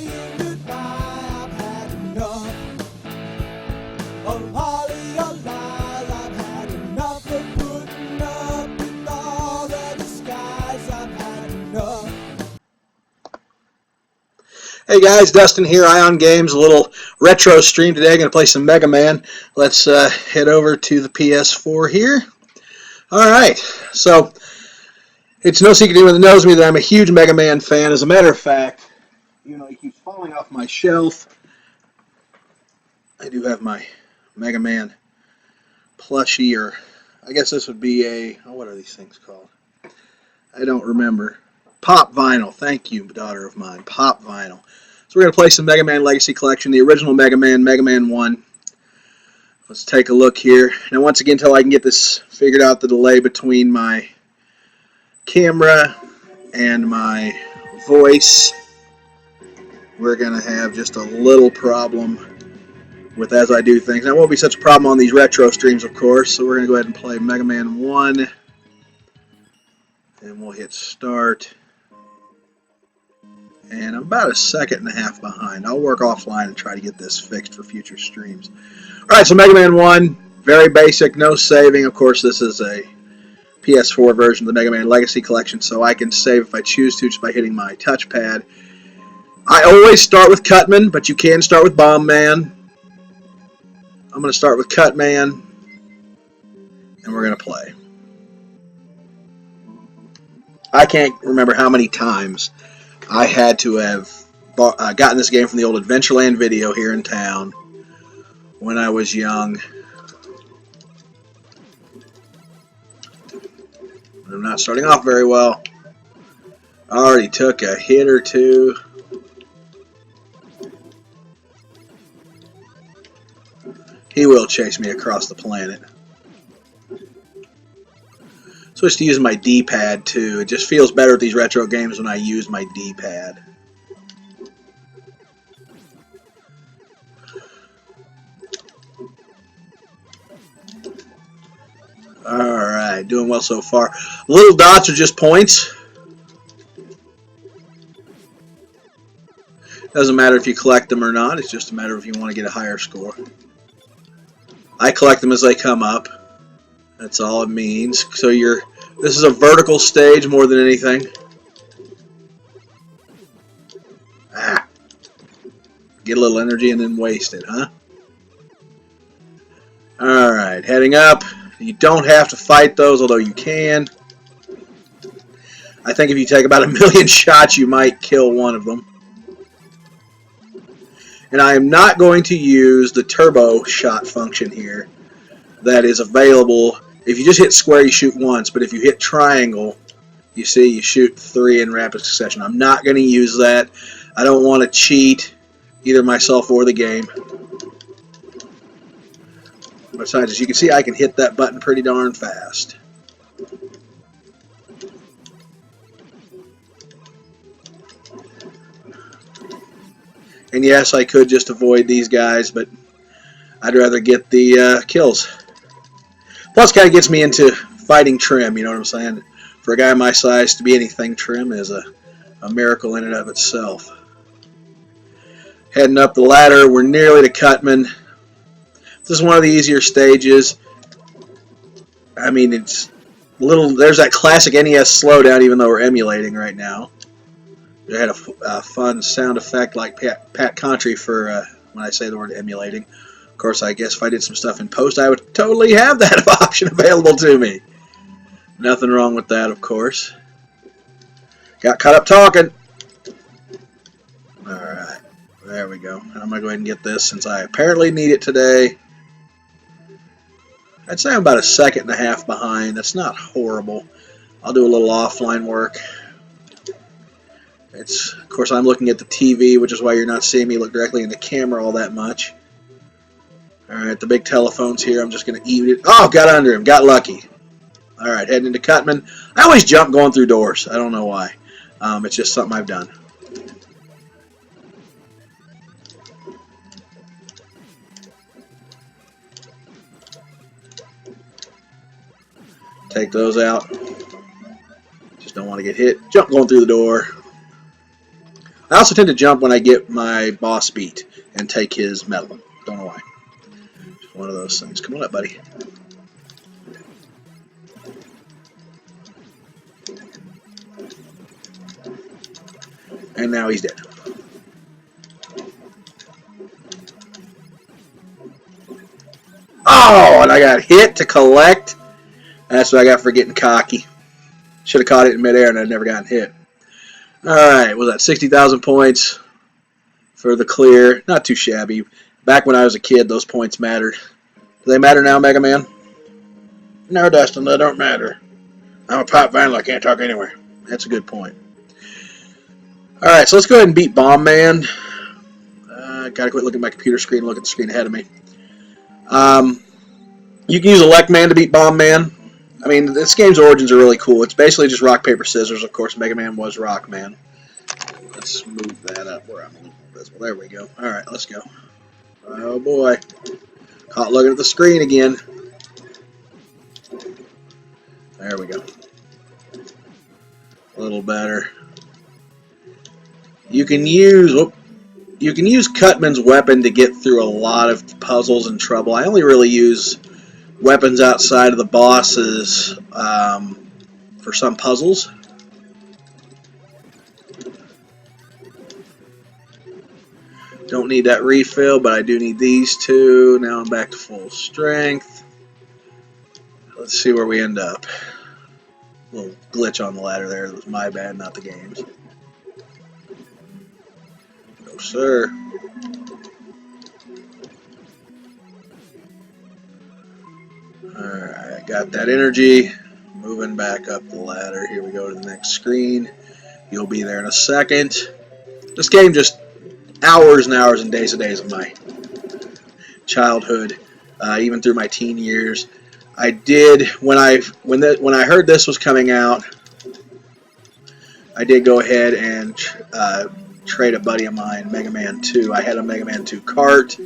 saying goodbye. I've had enough of all of your lies. I've had enough of putting up with all the disguise. I've had enough. Hey guys, Dustin here, i0n Games, a little retro stream today. Going to play some Mega Man. Let's head over to the PS4 here. Alright, so it's no secret to anyone that knows me that I'm a huge Mega Man fan. As a matter of fact, you know, he keeps falling off my shelf. I do have my Mega Man plushie, or I guess this would be a, oh, what are these things called? I don't remember. Pop vinyl. Thank you, daughter of mine. Pop vinyl. So we're going to play some Mega Man Legacy Collection, the original Mega Man 1. Let's take a look here. Now, once again, until I can get this figured out, the delay between my camera and my voice, we're going to have just a little problem with as I do things. Now, it won't be such a problem on these retro streams, of course, so we're going to go ahead and play Mega Man 1, and we'll hit start. And I'm about a second and a half behind. I'll work offline and try to get this fixed for future streams. Alright, so Mega Man 1, very basic, no saving. Of course, this is a PS4 version of the Mega Man Legacy Collection, so I can save if I choose to just by hitting my touchpad. I always start with Cutman, but you can start with Bomb Man. I'm going to start with Cutman, and we're going to play. I can't remember how many times I had to have gotten this game from the old Adventureland video here in town when I was young. I'm not starting off very well. I already took a hit or two. He will chase me across the planet. Switched to using my D-pad too. It just feels better with these retro games when I use my D-pad. Alright, doing well so far. Little dots are just points. Doesn't matter if you collect them or not. It's just a matter if you want to get a higher score. I collect them as they come up. That's all it means. So this is a vertical stage more than anything. Ah. Get a little energy and then waste it, huh? Alright, heading up. You don't have to fight those, although you can. I think if you take about 1,000,000 shots, you might kill one of them. And I am not going to use the turbo shot function here that is available. If you just hit square, you shoot once, but if you hit triangle, you see you shoot 3 in rapid succession. I'm not going to use that. I don't want to cheat either myself or the game. Besides, as you can see, I can hit that button pretty darn fast. And yes, I could just avoid these guys, but I'd rather get the kills. Plus, kind of gets me into fighting trim, you know what I'm saying? For a guy my size to be anything trim is a miracle in and of itself. Heading up the ladder, we're nearly to Cutman. This is one of the easier stages. I mean, it's there's that classic NES slowdown, even though we're emulating right now. I had a fun sound effect like Pat Country for when I say the word emulating. Of course, I guess if I did some stuff in post, I would totally have that option available to me. Nothing wrong with that, of course. Got caught up talking. Alright, there we go. I'm going to go ahead and get this since I apparently need it today. I'd say I'm about a second and a half behind. That's not horrible. I'll do a little offline work. Of course, I'm looking at the TV, which is why you're not seeing me look directly in the camera all that much. Alright, the big telephone's here. I'm just going to eat it. Oh, got under him. Got lucky. Alright, heading into Cutman. I always jump going through doors. I don't know why. It's just something I've done. Take those out. Just don't want to get hit. Jump going through the door. I also tend to jump when I get my boss beat and take his medal. Don't know why. Just one of those things. Come on up, buddy. And now he's dead. Oh, and I got hit to collect. That's what I got for getting cocky. Should have caught it in midair and I'd never gotten hit. Alright, was that 60,000 points for the clear? Not too shabby. Back when I was a kid, those points mattered. Do they matter now, Mega Man? No, Dustin, they don't matter. I'm a pop vinyl, I can't talk anywhere. That's a good point. Alright, so let's go ahead and beat Bomb Man. Gotta quit looking at my computer screen and look at the screen ahead of me. You can use Elect Man to beat Bomb Man. I mean, this game's origins are really cool. It's basically just rock, paper, scissors. Of course, Mega Man was Rock Man. Let's move that up where I'm a little more visible. There we go. Alright, let's go. Oh boy. Caught looking at the screen again. There we go. A little better. You can use Cutman's weapon to get through a lot of puzzles and trouble. I only really use weapons outside of the bosses for some puzzles. Don't need that refill, but I do need these two. Now I'm back to full strength. Let's see where we end up. A little glitch on the ladder there. It was my bad, not the game's. No, sir. Alright, got that energy. Moving back up the ladder. Here we go to the next screen. You'll be there in a second. This game just hours and hours and days of my childhood, even through my teen years. I did when I heard this was coming out. I did go ahead and trade a buddy of mine Mega Man 2. I had a Mega Man 2 cart.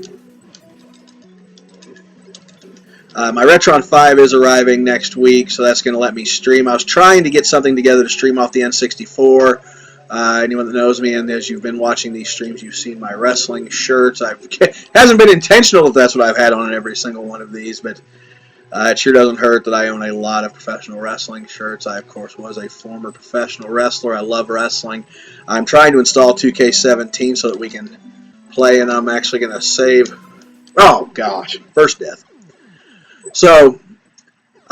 My Retron 5 is arriving next week, so that's going to let me stream. I was trying to get something together to stream off the N64. Anyone that knows me, and as you've been watching these streams, you've seen my wrestling shirts. Hasn't been intentional if that's what I've had on every single one of these, but it sure doesn't hurt that I own a lot of professional wrestling shirts. I, of course, was a former professional wrestler. I love wrestling. I'm trying to install 2K17 so that we can play, and I'm actually going to save. Oh, gosh. First death. So,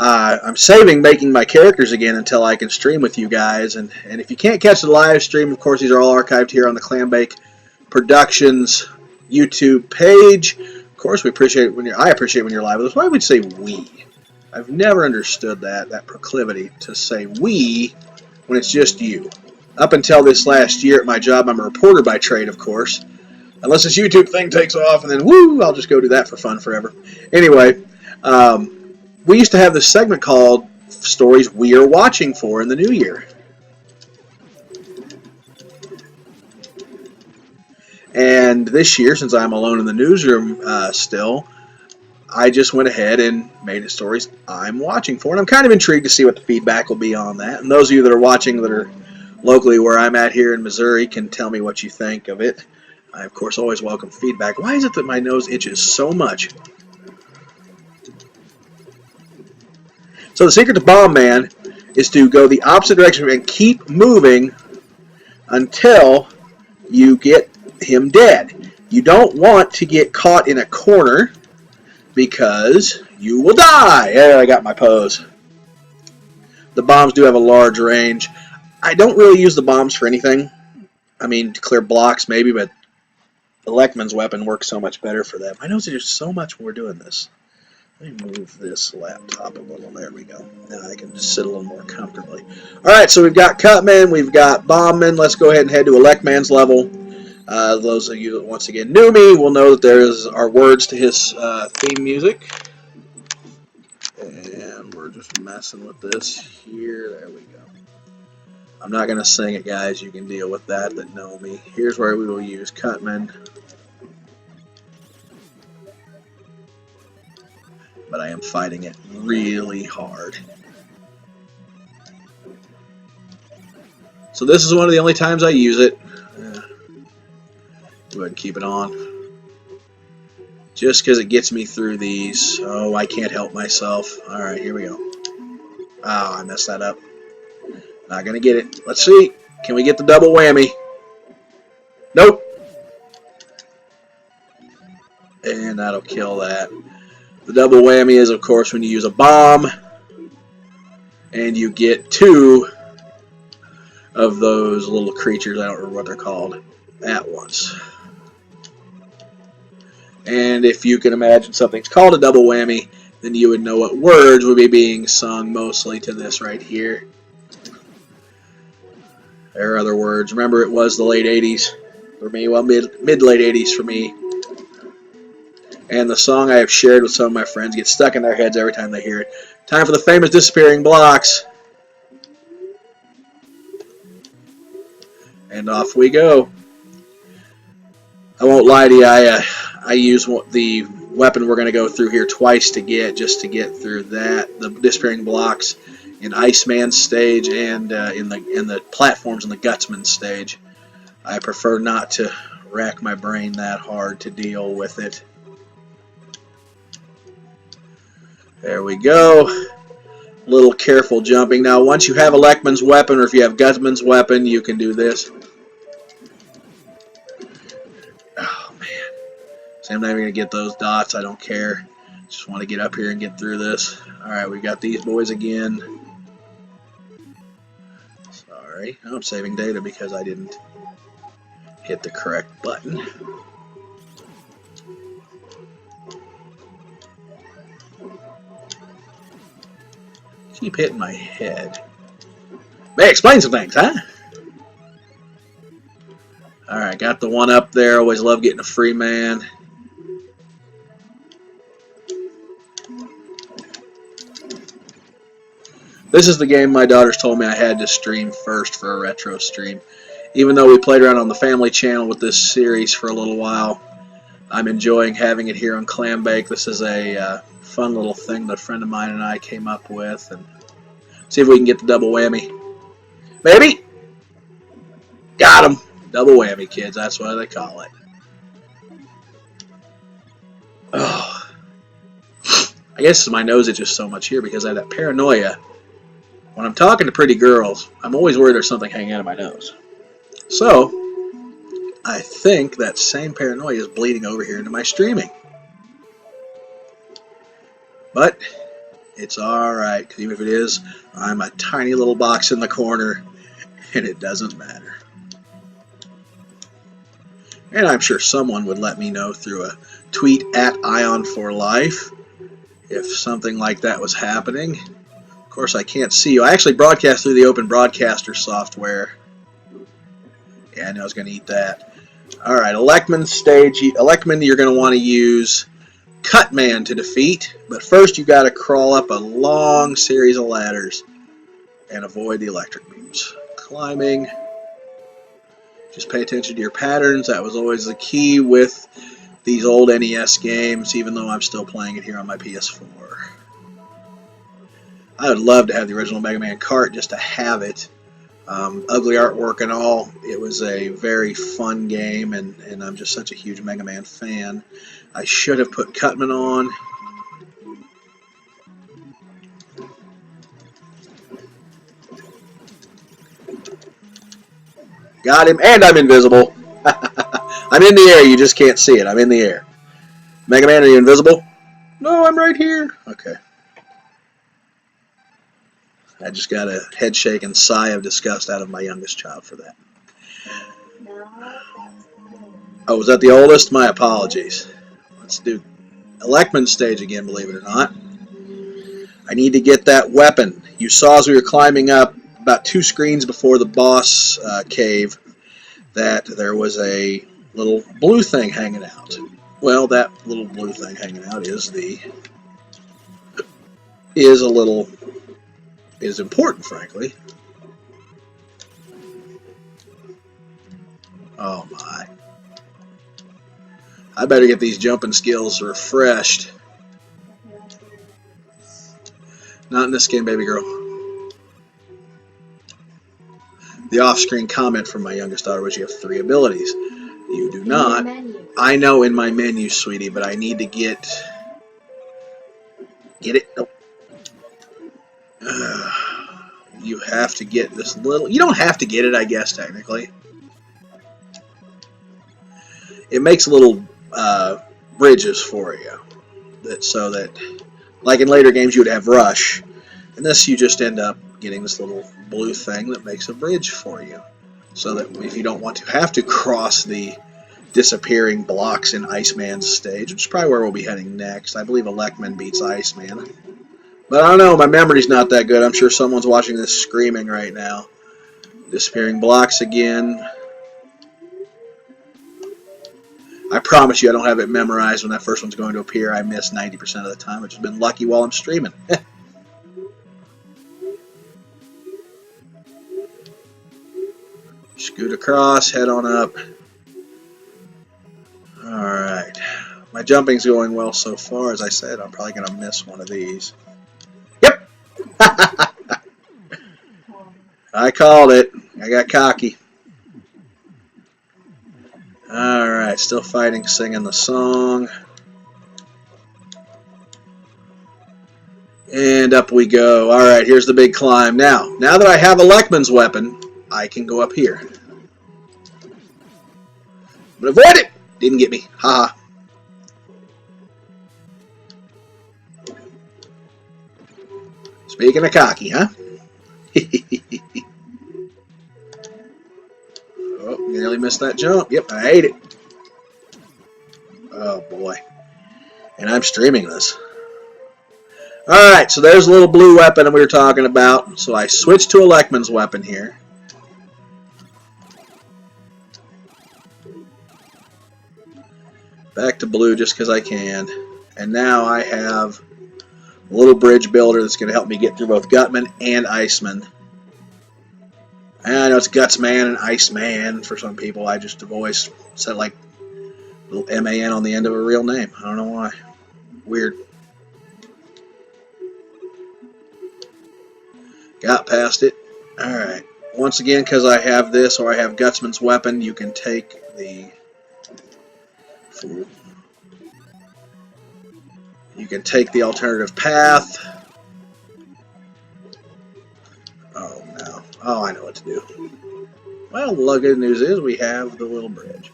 I'm saving making my characters again until I can stream with you guys. And if you can't catch the live stream, of course, these are all archived here on the Clambake Productions YouTube page. Of course, I appreciate when you're live with us. Why would we say we? I've never understood that proclivity to say we when it's just you. Up until this last year at my job, I'm a reporter by trade, of course. Unless this YouTube thing takes off, and then woo, I'll just go do that for fun forever. Anyway, we used to have this segment called Stories We Are Watching For in the New Year. And this year, since I'm alone in the newsroom still, I just went ahead and made the stories I'm watching for. And I'm kind of intrigued to see what the feedback will be on that. And those of you that are watching that are locally where I'm at here in Missouri can tell me what you think of it. I, of course, always welcome feedback. Why is it that my nose itches so much? So the secret to Bomb Man is to go the opposite direction and keep moving until you get him dead. You don't want to get caught in a corner because you will die. Yeah, I got my pose. The bombs do have a large range. I don't really use the bombs for anything. I mean, to clear blocks maybe, but the Leckman's weapon works so much better for them. I know there's so much when we're doing this. Let me move this laptop a little. There we go. Now I can just sit a little more comfortably. Alright, so we've got Cutman, we've got Bombman. Let's go ahead and head to Electman's level. Those of you that once again knew me will know that there's our words to his theme music. And we're just messing with this here. There we go. I'm not going to sing it, guys. You can deal with that know me. Here's where we will use Cutman. But I am fighting it really hard. So this is one of the only times I use it. go ahead and keep it on. Just because it gets me through these. Oh, I can't help myself. Alright, here we go. Oh, I messed that up. Not going to get it. Let's see. Can we get the double whammy? Nope. And that'll kill that. The double whammy is, of course, when you use a bomb and you get 2 of those little creatures, I don't remember what they're called, at once. And if you can imagine something's called a double whammy, then you would know what words would be being sung mostly to this right here. There are other words. Remember, it was the late 80s for me. Well, mid-late 80s for me. And the song I have shared with some of my friends gets stuck in their heads every time they hear it. Time for the famous disappearing blocks. And off we go. I won't lie to you, I use the weapon we're going to go through here twice just to get through that. The disappearing blocks in Iceman stage and in the platforms in the Gutsman stage. I prefer not to rack my brain that hard to deal with it. There we go. Little careful jumping. Now, once you have Electman's weapon, or if you have Gutsman's weapon, you can do this. Oh, man. So I'm not even going to get those dots. I don't care. Just want to get up here and get through this. Alright, we got these boys again. Sorry. I'm saving data because I didn't hit the correct button. Keep hitting my head. May explain some things, huh? Alright, got the one up there. Always love getting a free man. This is the game my daughters told me I had to stream first for a retro stream. Even though we played around on the family channel with this series for a little while, I'm enjoying having it here on Clambake. This is a fun little thing that a friend of mine and I came up with. And see if we can get the double whammy. Maybe! Got him! Double whammy, kids. That's what they call it. Oh. I guess my nose itches so much here because I have that paranoia. When I'm talking to pretty girls, I'm always worried there's something hanging out of my nose. So, I think that same paranoia is bleeding over here into my streaming. But, it's alright, because even if it is, I'm a tiny little box in the corner, and it doesn't matter. And I'm sure someone would let me know through a tweet at i0n for life if something like that was happening. Of course, I can't see you. I actually broadcast through the Open Broadcaster software. Yeah, I knew I was going to eat that. Alright, Electman stage. Electman, you're going to want to use Cutman to defeat. But first, you've got to crawl up a long series of ladders and avoid the electric beams. Climbing. Just pay attention to your patterns. That was always the key with these old NES games, even though I'm still playing it here on my PS4. I would love to have the original Mega Man cart just to have it. Ugly artwork and all. It was a very fun game, and I'm just such a huge Mega Man fan. I should have put Cutman on. Got him, and I'm invisible. I'm in the air, you just can't see it. I'm in the air. Mega Man, are you invisible? No, I'm right here. Okay. I just got a head shake and sigh of disgust out of my youngest child for that. Oh, was that the oldest? My apologies. Let's do Electman stage again, believe it or not. I need to get that weapon. You saw as we were climbing up about 2 screens before the boss cave that there was a little blue thing hanging out. Well, that little blue thing hanging out is important, frankly. Oh my. I better get these jumping skills refreshed. Not in this game, baby girl. The off-screen comment from my youngest daughter was, you have 3 abilities. You do not. I know in my menu, sweetie, but I need to get it. Nope. You have to get this little. You don't have to get it, I guess, technically. It makes little bridges for you, so that, like in later games, you would have rush, and this you just end up getting this little blue thing that makes a bridge for you, so that if you don't want to have to cross the disappearing blocks in Iceman's stage, which is probably where we'll be heading next. I believe Electman beats Iceman. But I don't know, my memory's not that good. I'm sure someone's watching this screaming right now. Disappearing blocks again. I promise you I don't have it memorized when that first one's going to appear. I miss 90% of the time, which has been lucky while I'm streaming. Scoot across, head on up. Alright. My jumping's going well so far. As I said, I'm probably going to miss one of these. Yep! I called it. I got cocky. Alright, still fighting, singing the song. And up we go. Alright, here's the big climb. Now that I have Electman's weapon, I can go up here. But avoid it! Didn't get me. Haha. Speaking of cocky, huh? Oh, nearly missed that jump. Yep, I ate it. Oh, boy. And I'm streaming this. Alright, so there's a little blue weapon that we were talking about. So I switched to Electman's weapon here. Back to blue just because I can. And now I have a little bridge builder that's going to help me get through both Gutman and Iceman. And I know it's Gutsman and Iceman for some people. I just have always said like a little M-A-N on the end of a real name. I don't know why. Weird. Got past it. Alright. Once again, because I have this or I have Gutsman's weapon, you can take the... You can take the alternative path. Oh, no. Oh, I know what to do. Well, the good news is we have the little bridge.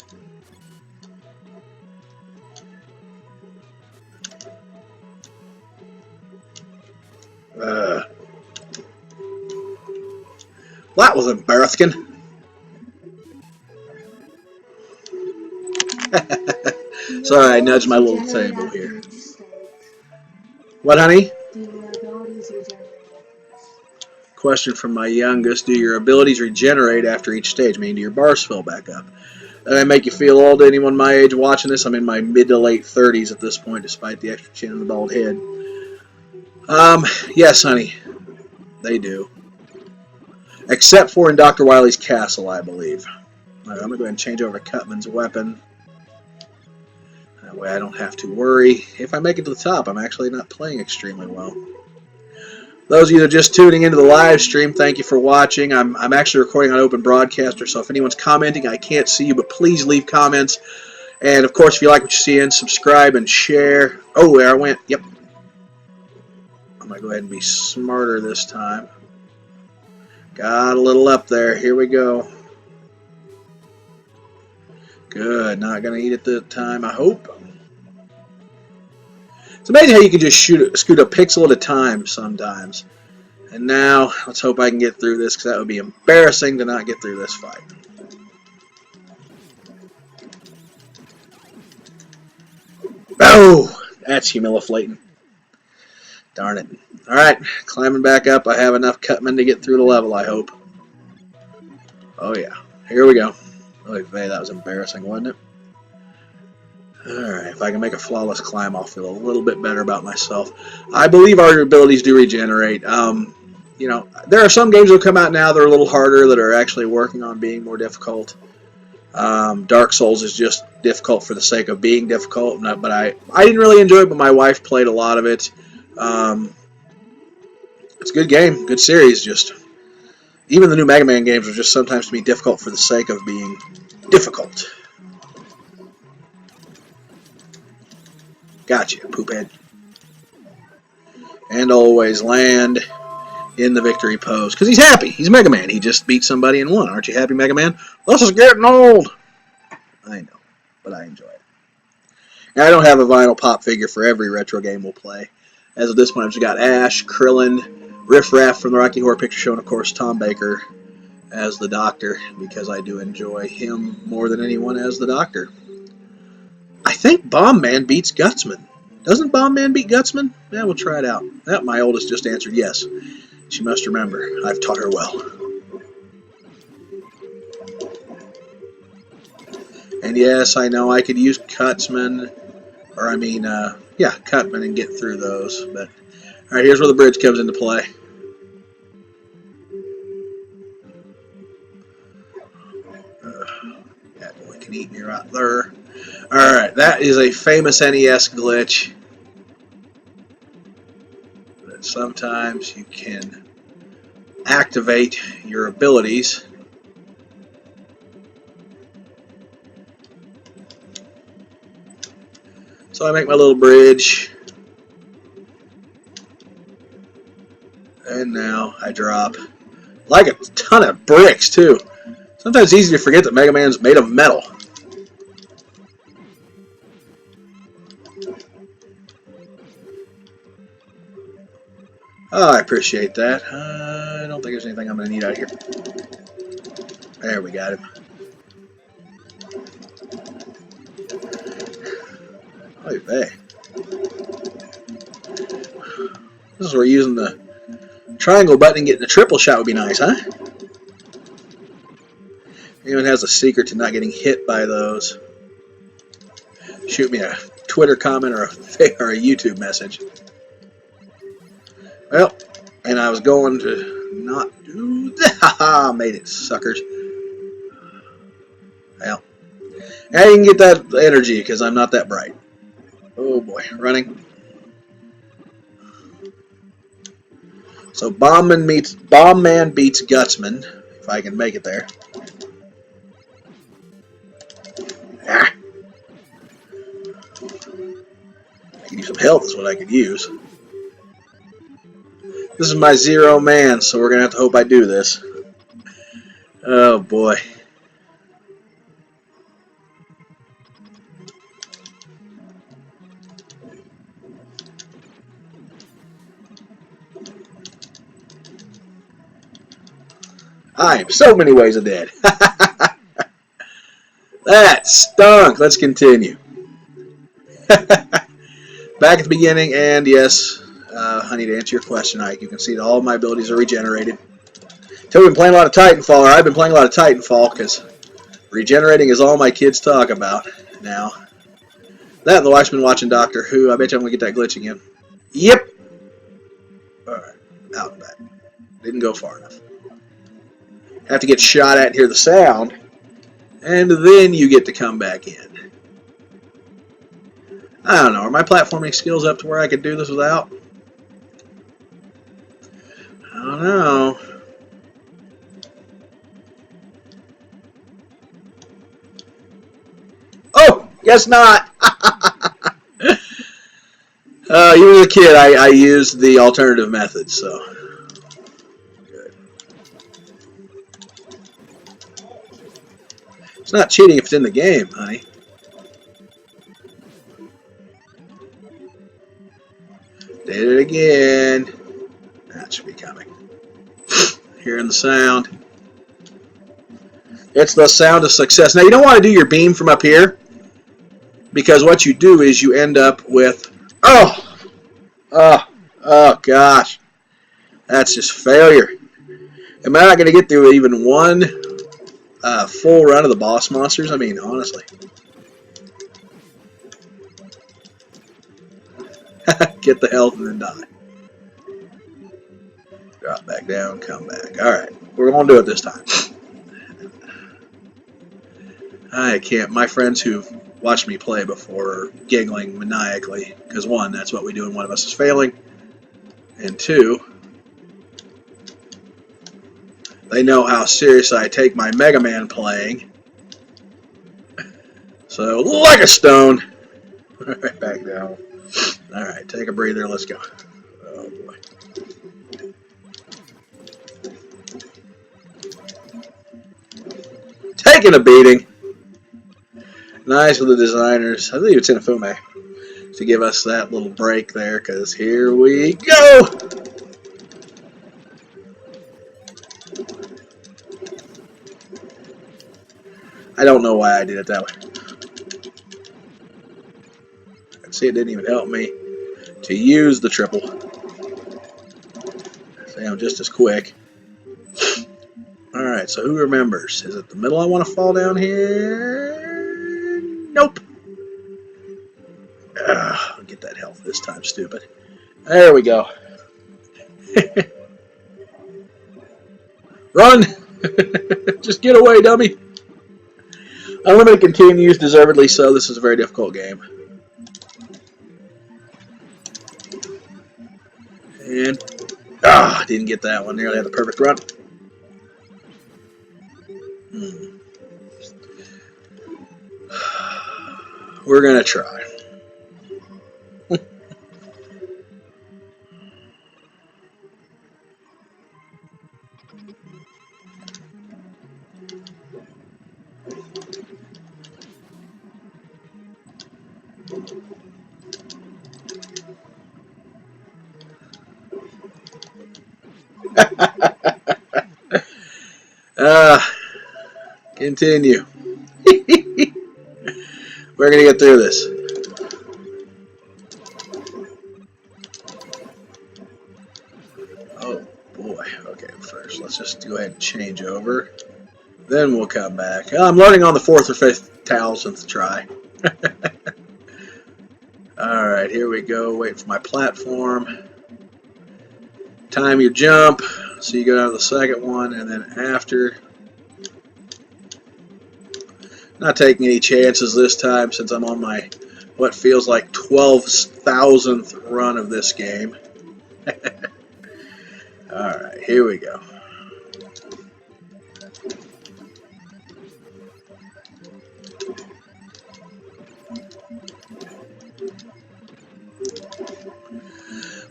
That was embarrassing. Sorry, I nudged my little table here. What, honey? Question from my youngest. Do your abilities regenerate after each stage? Meaning, do your bars fill back up? Does that make you feel old to anyone my age watching this? I'm in my mid to late 30s at this point, despite the extra chin and the bald head. Yes, honey. They do. Except for in Dr. Wily's castle, I believe. Right, I'm going to go ahead and change over to Cutman's weapon. That way I don't have to worry. If I make it to the top, I'm actually not playing extremely well. Those of you that are just tuning into the live stream, thank you for watching. I'm actually recording on Open Broadcaster, so if anyone's commenting, I can't see you, but please leave comments. And, of course, if you like what you see, subscribe and share. Oh, there I went. Yep. I'm going to go ahead and be smarter this time. Got a little up there. Here we go. Good. Not going to eat it that time, I hope. It's amazing how you can just scoot a pixel at a time sometimes. And now, let's hope I can get through this, because that would be embarrassing to not get through this fight. Oh! That's humiliating. Darn it. Alright, climbing back up. I have enough Cutman to get through the level, I hope. Oh yeah. Here we go. Oh, that was embarrassing, wasn't it? Alright, if I can make a flawless climb, I'll feel a little bit better about myself. I believe our abilities do regenerate. You know, there are some games that will come out now that are a little harder, that are actually working on being more difficult. Dark Souls is just difficult for the sake of being difficult, but I didn't really enjoy it, but my wife played a lot of it. It's a good game, good series, just even the new Mega Man games are just sometimes to be difficult for the sake of being difficult. Gotcha, poophead. And always land in the victory pose. Because he's happy. He's Mega Man. He just beat somebody and won. Aren't you happy, Mega Man? This is getting old. I know, but I enjoy it. Now, I don't have a vinyl pop figure for every retro game we'll play. As of this point, I've just got Ash, Krillin, Riff Raff from the Rocky Horror Picture Show, and of course Tom Baker as the Doctor, because I do enjoy him more than anyone as the Doctor. I think Bomb Man beats Gutsman. Doesn't Bomb Man beat Gutsman? Yeah, we'll try it out. That, my oldest just answered yes. She must remember. I've taught her well. And yes, I know I could use Cutman, or Cutman and get through those. But all right, here's where the bridge comes into play. That boy can eat me right there. All right, that is a famous NES glitch. That sometimes you can activate your abilities. So I make my little bridge. And now I drop. Like a ton of bricks, too. Sometimes it's easy to forget that Mega Man's made of metal. Oh, I appreciate that. I don't think there's anything I'm going to need out here. There, we got him. Oh, hey. This is where using the triangle button and getting a triple shot would be nice, huh? Anyone has a secret to not getting hit by those, shoot me a Twitter comment or a YouTube message. Well, and I was going to not do that. Haha, made it, suckers. Well, now you can get that energy because I'm not that bright. Oh boy, running. So Bomb Man beats Gutsman, if I can make it there. Ah. I could use some health is what I could use. This is my Zero Man, so we're going to have to hope I do this. Oh boy. I am so many ways ahead. That stunk. Let's continue. Back at the beginning, and yes, honey, to answer your question, Ike, you can see that all of my abilities are regenerated. Until we've been playing a lot of Titanfall, or I've been playing a lot of Titanfall, because regenerating is all my kids talk about now. That and the wife's been watching Doctor Who. I bet you I'm going to get that glitch again. Yep. Alright, out and back. Didn't go far enough. Have to get shot at and hear the sound, and then you get to come back in. I don't know. Are my platforming skills up to where I could do this without? I don't know. Oh, guess not. Even as a kid, I used the alternative method, so. Good. It's not cheating if it's in the game, honey. Did it again. That should be coming. Hearing the sound. It's the sound of success. Now, you don't want to do your beam from up here, because what you do is you end up with... Oh, gosh. That's just failure. Am I not going to get through even one full run of the boss monsters? I mean, honestly. Get the health and then die. Drop back down, come back. Alright, we're going to do it this time. I can't. My friends who've watched me play before are giggling maniacally. Because one, that's what we do and one of us is failing. And two, they know how serious I take my Mega Man playing. So, like a stone. Right back down. All right, take a breather. Let's go. Oh, boy. Taking a beating. Nice with the designers. I believe it's Inafume to give us that little break there, because here we go. I don't know why I did it that way. See, it didn't even help me to use the triple. See, I'm just as quick. Alright, so who remembers? Is it the middle I want to fall down here? Nope. I'll get that health this time, stupid. There we go. Run! Just get away, dummy. Unlimited continues, deservedly so. This is a very difficult game. And, didn't get that one. Nearly had the perfect run. We're going to try. Continue. We're going to get through this. Oh, boy. Okay, first, let's just go ahead and change over. Then we'll come back. I'm learning on the 4th or 5th thousandth try. Alright, here we go. Wait for my platform. Time your jump. So you go down to the second one, and then after. Not taking any chances this time since I'm on my what feels like 12,000th run of this game. Alright, here we go.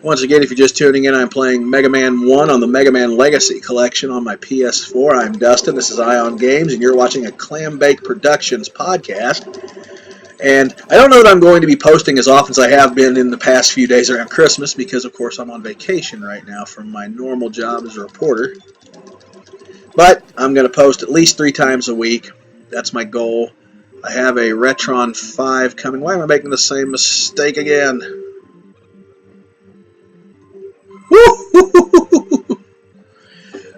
Once again, if you're just tuning in, I'm playing Mega Man 1 on the Mega Man Legacy Collection on my PS4. I'm Dustin. This is i0n Games, and you're watching a Clam Bake Productions podcast. And I don't know that I'm going to be posting as often as I have been in the past few days around Christmas because, of course, I'm on vacation right now from my normal job as a reporter. But I'm going to post at least 3 times a week. That's my goal. I have a Retron 5 coming. Why am I making the same mistake again?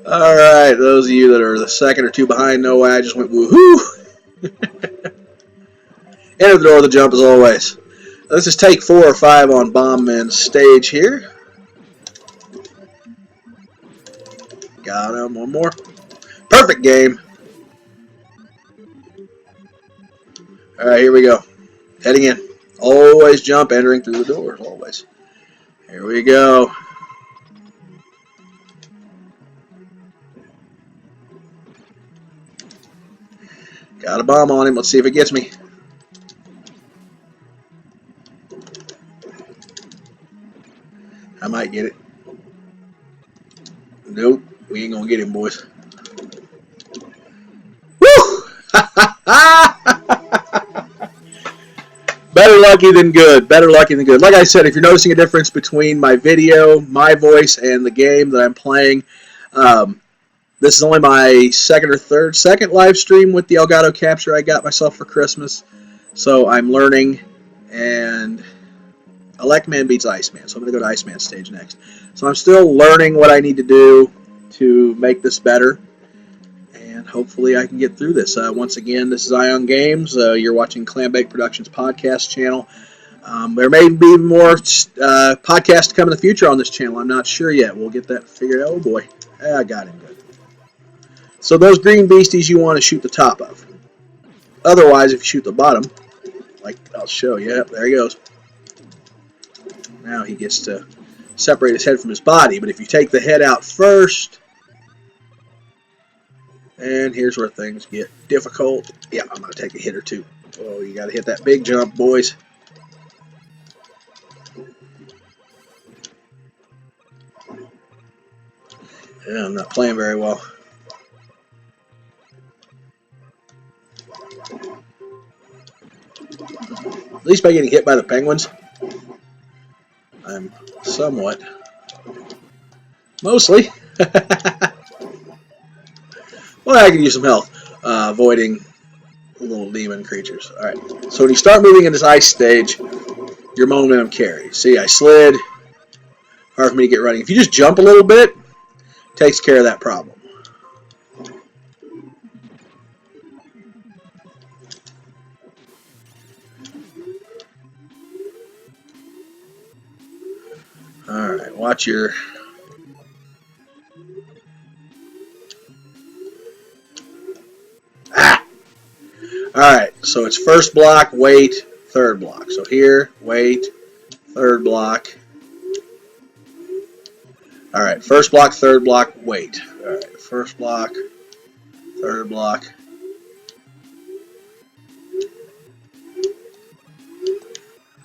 Alright, those of you that are the second or two behind know why I just went woohoo. Enter the door of the jump as always. Let's just take 4 or 5 on Bombman's stage here. Got him. One more. Perfect game. Alright, here we go. Heading in. Always jump, entering through the doors, always. Here we go. Got a bomb on him. Let's see if it gets me. I might get it. Nope. We ain't gonna get him, boys. Woo! Better lucky than good. Better lucky than good. Like I said, if you're noticing a difference between my video, my voice, and the game that I'm playing, this is only my second live stream with the Elgato capture I got myself for Christmas. So I'm learning, and Electman beats Iceman, so I'm going to go to Iceman stage next. So I'm still learning what I need to do to make this better, and hopefully I can get through this. Once again, this is i0n Games. You're watching Clam Bake Productions podcast channel. There may be more podcasts to come in the future on this channel. I'm not sure yet. We'll get that figured out. Oh boy, I got him good. So those green beasties you want to shoot the top of. Otherwise, if you shoot the bottom, like I'll show you, yep, there he goes. Now he gets to separate his head from his body, but if you take the head out first, and here's where things get difficult. Yeah, I'm going to take a hit or two. Oh, you got to hit that big jump, boys. Yeah, I'm not playing very well. At least by getting hit by the penguins, I'm somewhat. Mostly. Well, I can use some health. Avoiding little demon creatures. Alright, so when you start moving in this ice stage, your momentum carries. See, I slid. Hard for me to get running. If you just jump a little bit, it takes care of that problem. Alright, watch your... Ah! Alright, so it's first block, wait, third block. So here, wait, third block. Alright, first block, third block, wait. Alright, first block, third block.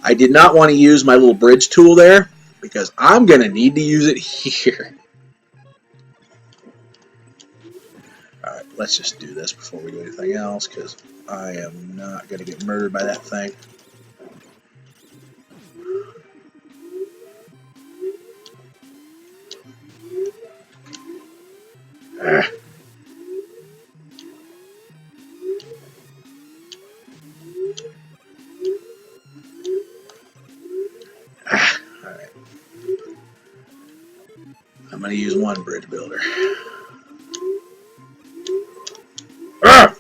I did not want to use my little bridge tool there because I'm going to need to use it here. Alright, let's just do this before we do anything else because I am not going to get murdered by that thing. Ah. Alright. I'm going to use one bridge builder. Ah!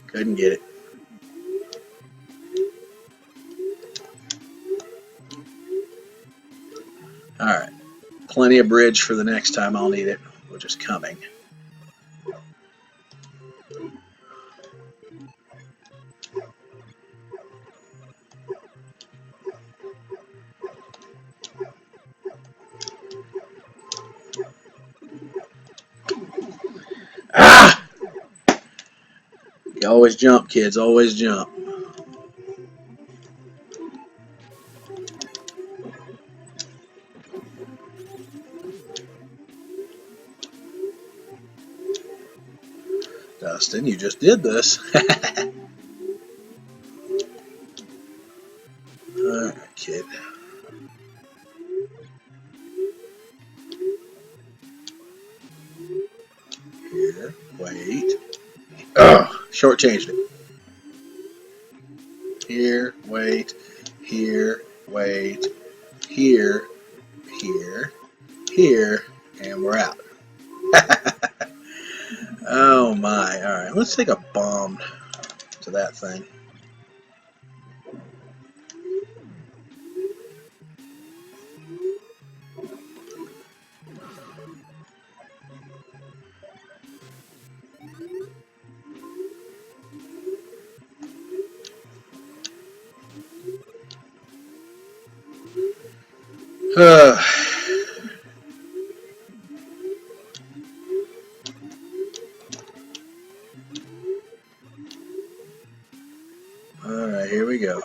Couldn't get it. Alright. Plenty of bridge for the next time I'll need it, which is coming. Ah! You always jump, kids. Always jump. Dustin, you just did this. Alright, kid. Here, wait. Oh, shortchanged it. Here, wait. Here, wait. Here, here, here, and we're out. Oh my. Alright, let's take a bomb to that thing. Alright, here we go.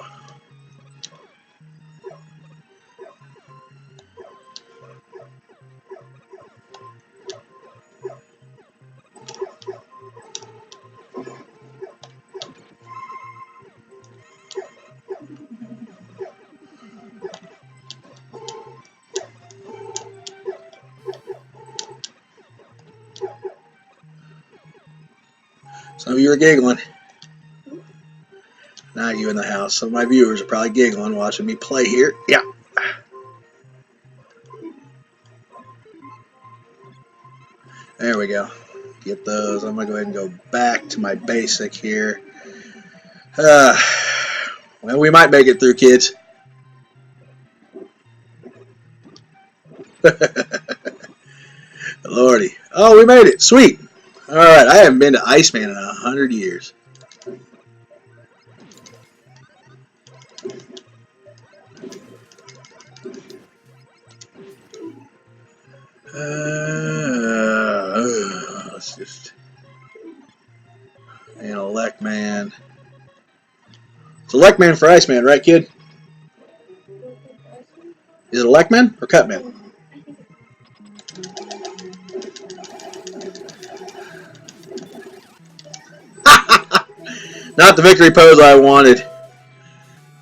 Some of you are giggling. Not you in the house. Some of my viewers are probably giggling watching me play here. Yeah. There we go. Get those. I'm going to go ahead and go back to my basic here. Well, we might make it through, kids. Lordy. Oh, we made it. Sweet. All right. I haven't been to Iceman in 100 years. Let's just... And elect man. It's elect man for Iceman, right, kid? Is it elect man or cut man? Not the victory pose I wanted.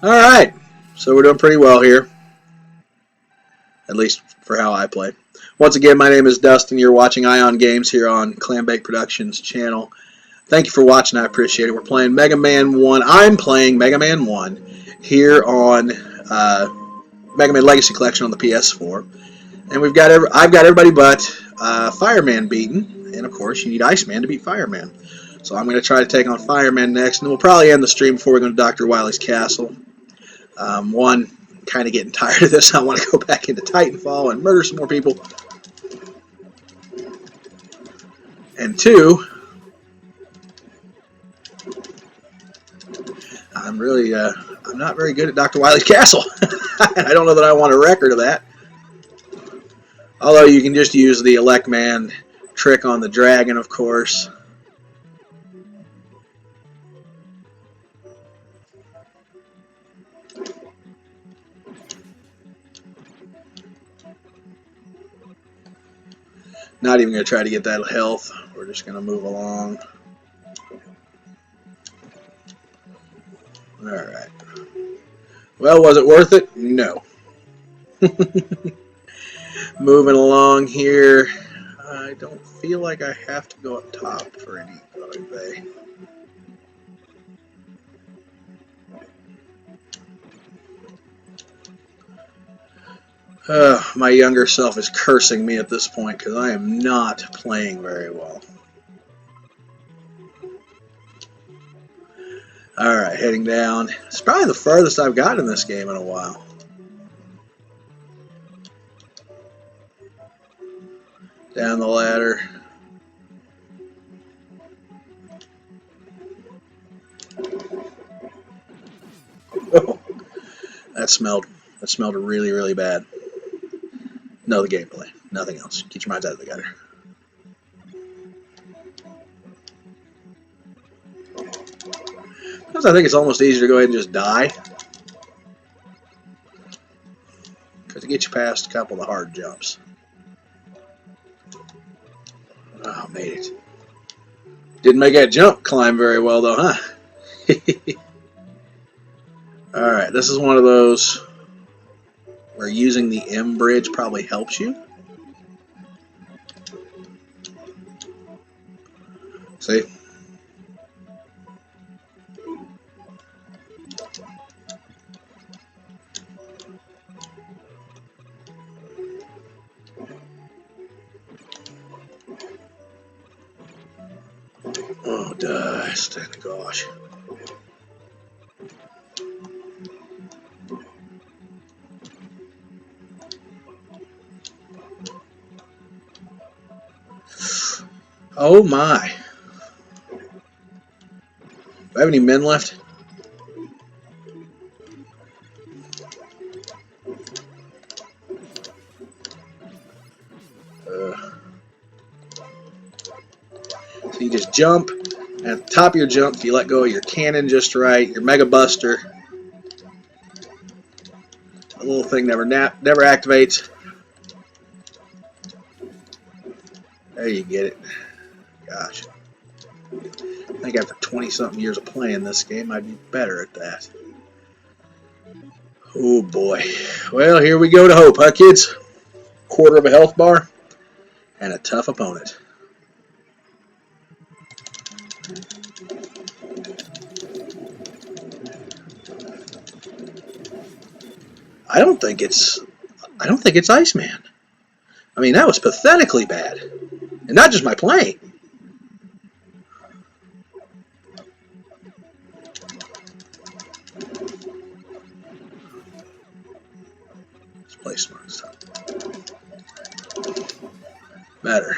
Alright, so we're doing pretty well here. At least for how I play. Once again, my name is Dustin. You're watching i0n Games here on Clambake Productions channel. Thank you for watching. I appreciate it. We're playing Mega Man 1. I'm playing Mega Man 1 here on Mega Man Legacy Collection on the PS4. And I've got everybody but Fireman beaten. And of course, you need Iceman to beat Fireman. So I'm going to try to take on Fireman next. And we'll probably end the stream before we go to Dr. Wily's castle. One, kind of getting tired of this. I want to go back into Titanfall and murder some more people. And two, I'm not very good at Dr. Wily's castle. I don't know that I want a record of that. Although you can just use the Elect Man trick on the dragon, of course. Not even going to try to get that health. We're just going to move along. Alright. Well, was it worth it? No. Moving along here. I don't feel like I have to go up top for any other bay. My younger self is cursing me at this point because I am not playing very well. Alright, heading down. It's probably the furthest I've gotten in this game in a while. Down the ladder. Oh, that smelled really, really bad. No, the gameplay. Nothing else. Get your minds out of the gutter. Because I think it's almost easier to go ahead and just die. Because it gets you past a couple of the hard jumps. Oh, made it. Didn't make that jump climb very well, though, huh? Alright, this is one of those where using the M bridge probably helps you. See? Oh, dust. Gosh. Oh, my. Do I have any men left? So you just jump, and at the top of your jump, if you let go of your cannon just right, your Mega Buster, the little thing never activates. There you get it. Gosh. I think after 20-something years of playing this game, I'd be better at that. Oh boy. Well, here we go to hope, huh, kids? Quarter of a health bar and a tough opponent. I don't think it's Iceman. I mean, that was pathetically bad. And not just my playing. Let's play smart this time. Better.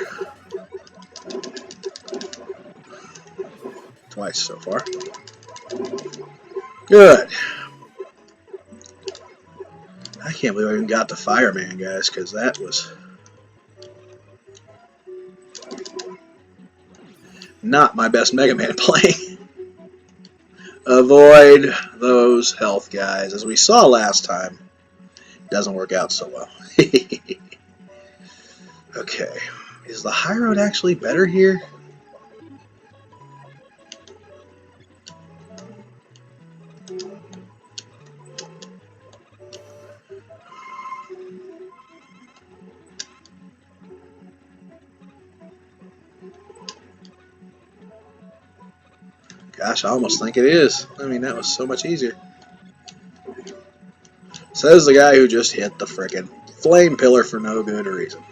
Twice so far. Good. I can't believe I even got the Fireman, guys, because that was not my best Mega Man playing. Avoid those health guys. As we saw last time, it doesn't work out so well. Okay. Is the high road actually better here? Gosh, I almost think it is. I mean, that was so much easier. Says the guy who just hit the frickin' flame pillar for no good reason.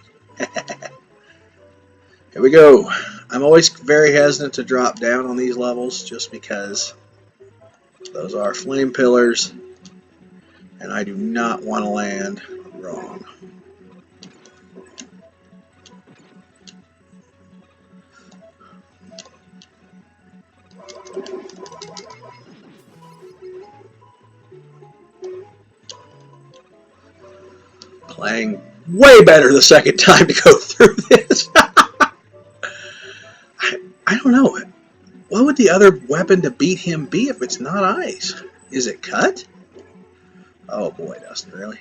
Here we go. I'm always very hesitant to drop down on these levels just because those are flame pillars and I do not want to land wrong. Playing way better the second time to go through this. I don't know. What would the other weapon to beat him be if it's not ice? Is it cut? Oh boy, Dustin, really?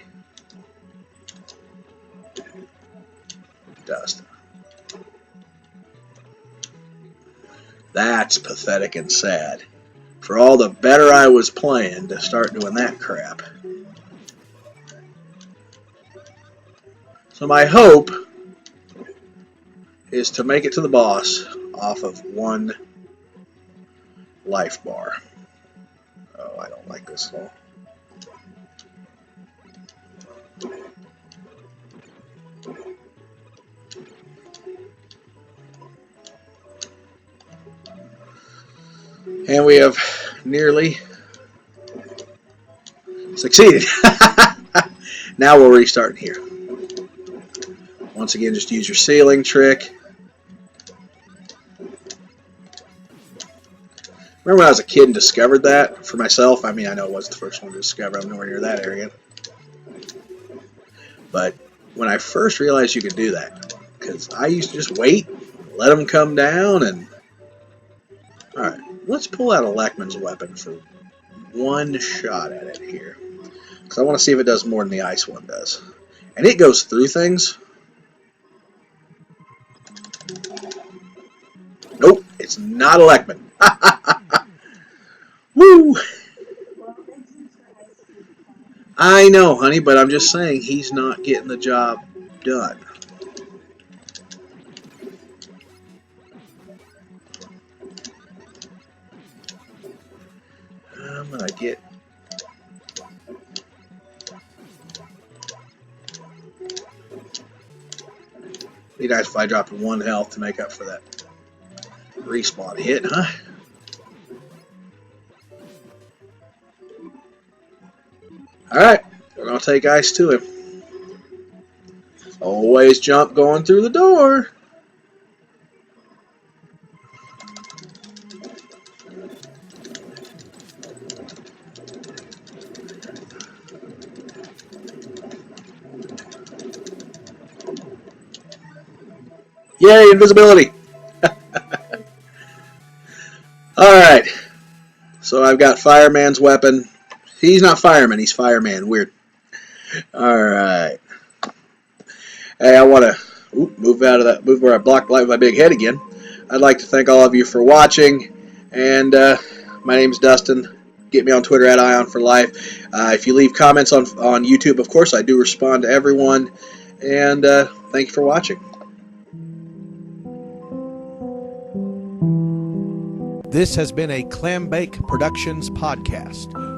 Dustin. That's pathetic and sad. For all the better I was playing to start doing that crap. So my hope is to make it to the boss off of one life bar. Oh, I don't like this at all. And we have nearly succeeded. Now we'll restart here. Once again, just use your ceiling trick. Remember when I was a kid and discovered that for myself? I mean, I know it wasn't the first one to discover. I'm nowhere near that arrogant. But when I first realized you could do that, because I used to just wait, let them come down, and... Alright, let's pull out a Leckman's weapon for one shot at it here. Because I want to see if it does more than the ice one does. And it goes through things. Nope, it's not a Leckman. Woo! I know, honey, but I'm just saying he's not getting the job done. I'm gonna get... Be nice if I dropped 1 health to make up for that respawn hit, huh? Alright, we're gonna take ice to him. Always jump going through the door. Yay, invisibility! Alright, so I've got Fireman's weapon. He's not Fireman, he's Fireman. Weird. Alright. Hey, I want to move out of that, move where I blocked light with my big head again. I'd like to thank all of you for watching, and my name's Dustin. Get me on Twitter at i0n for life. If you leave comments on YouTube, of course, I do respond to everyone, and thank you for watching. This has been a Clambake Productions podcast.